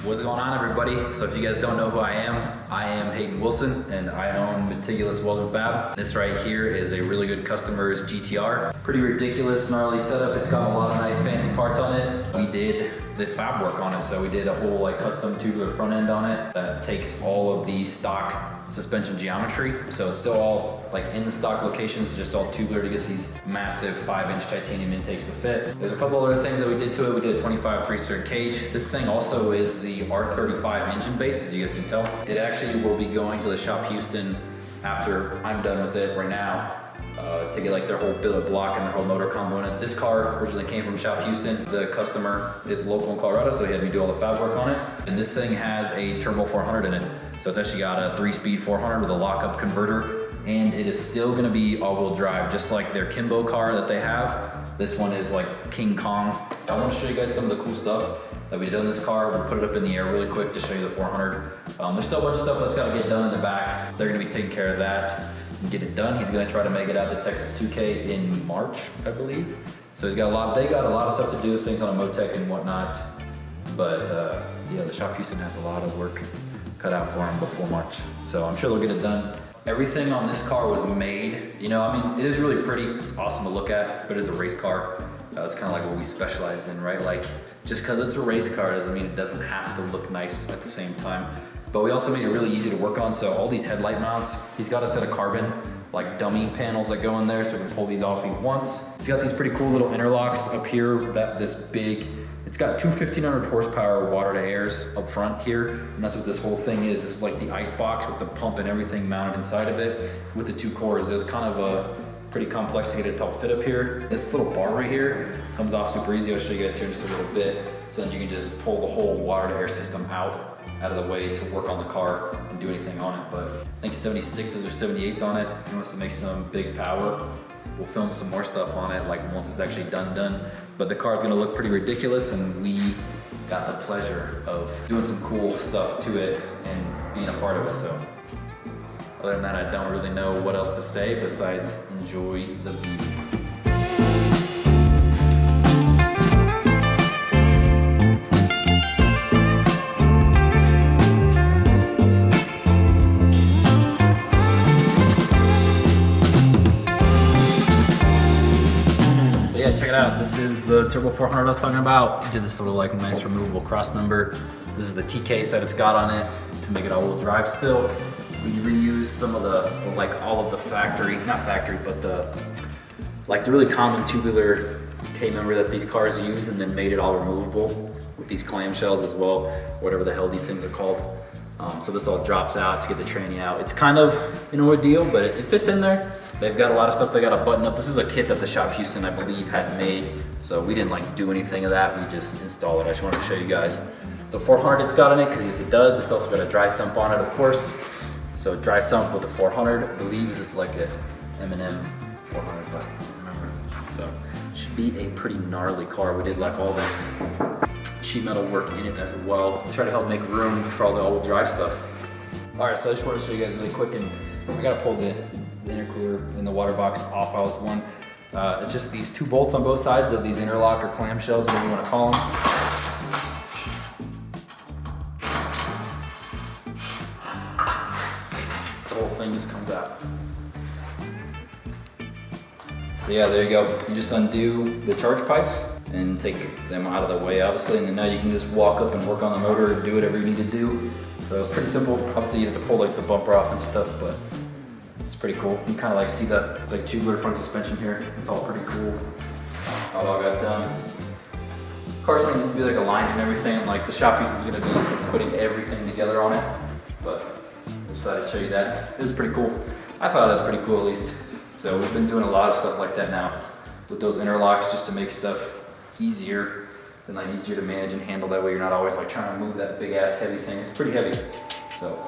What's going on, everybody? So if you guys don't know who I am Hayden Wilson, and I own Metigulous Welding Fab. This right here is a really good customer's GTR. Pretty ridiculous, gnarly setup. It's got a lot of nice fancy parts on it. We did the fab work on it, so we did a whole like custom tubular front end on it that takes all of the stock suspension geometry. So it's still all like in the stock locations, just all tubular to get these massive 5-inch titanium intakes to fit. There's a couple other things that we did to it. We did a 25 3-stirred cage. This thing also is the R35 engine base, as you guys can tell. It actually will be going to the shop Houston after I'm done with it right now. To get like their whole billet block and their whole motor combo in it. This car originally came from Shop Houston. The customer is local in Colorado, so he had me do all the fab work on it. And this thing has a turbo 400 in it. So it's actually got a 3-speed 400 with a lockup converter, and it is still gonna be all-wheel drive, just like their Kimbo car that they have. This one is like King Kong. I wanna show you guys some of the cool stuff that we did on this car. We'll put it up in the air really quick to show you the 400. There's still a bunch of stuff that's gotta get done in the back. They're gonna be taking care of that and get it done. He's gonna try to make it out to Texas 2K in March, I believe. So they got a lot of stuff to do. This thing's on a Motec and whatnot. But yeah, the Shop Houston has a lot of work cut out for them before March. So I'm sure they'll get it done. Everything on this car was made, you know, I mean, it is really pretty. It's awesome to look at, but it's a race car. It's kind of like what we specialize in, right? Like, just because it's a race car doesn't mean it doesn't have to look nice at the same time. But we also made it really easy to work on. So all these headlight mounts, he's got a set of carbon, like dummy panels that go in there, so we can pull these off even once. It's got these pretty cool little interlocks up here, this big. It's got two 1500 horsepower water to airs up front here, and that's what this whole thing is. This is like the ice box with the pump and everything mounted inside of it with the two cores. It was kind of pretty complex to get it to all fit up here. This little bar right here comes off super easy. I'll show you guys here in just a little bit. So then you can just pull the whole water to air system out of the way to work on the car and do anything on it. But I think 76s or 78s on it. He wants to make some big power. We'll film some more stuff on it, like once it's actually done. But the car's gonna look pretty ridiculous, and we got the pleasure of doing some cool stuff to it and being a part of it. So other than that, I don't really know what else to say besides enjoy the view. Check it out. This is the Turbo 400 I was talking about. We did this little like nice removable cross member. This is the T case that it's got on it to make it all-wheel drive still. We reused some of the, like all of the factory, not factory, but the really common tubular K member that these cars use, and then made it all removable with these clamshells as well, whatever the hell these things are called. So this all drops out to get the tranny out. It's kind of an ordeal, but it fits in there. They've got a lot of stuff they got to button up. This is a kit that the Shop Houston, I believe, had made. So we didn't like do anything of that. We just installed it. I just wanted to show you guys the 400 it's got in it, because yes, it does. It's also got a dry sump on it, of course. So dry sump with the 400. I believe this is like a M&M 400, but I don't remember. So should be a pretty gnarly car. We did like all this sheet metal work in it as well. Try to help make room for all the all-wheel drive stuff. All right, so I just want to show you guys really quick, and I gotta pull the intercooler and the water box off. I was one. It's just these two bolts on both sides of these interlock or clamshells, whatever you want to call them. whole thing just comes out. So yeah, there you go. You just undo the charge pipes and take them out of the way, obviously, and then now you can just walk up and work on the motor and do whatever you need to do. So it's pretty simple. Obviously you have to pull like the bumper off and stuff, but it's pretty cool. You kind of like see the, it's like tubular front suspension here. It's all pretty cool. How it all got done. Car still needs to be like aligned and everything. Like the shop piece is gonna be putting everything together on it, but I decided to show you that. It was pretty cool. I thought it was pretty cool at least. So we've been doing a lot of stuff like that now with those interlocks just to make stuff easier and like easier to manage and handle. That way you're not always like trying to move that big ass heavy thing. It's pretty heavy. So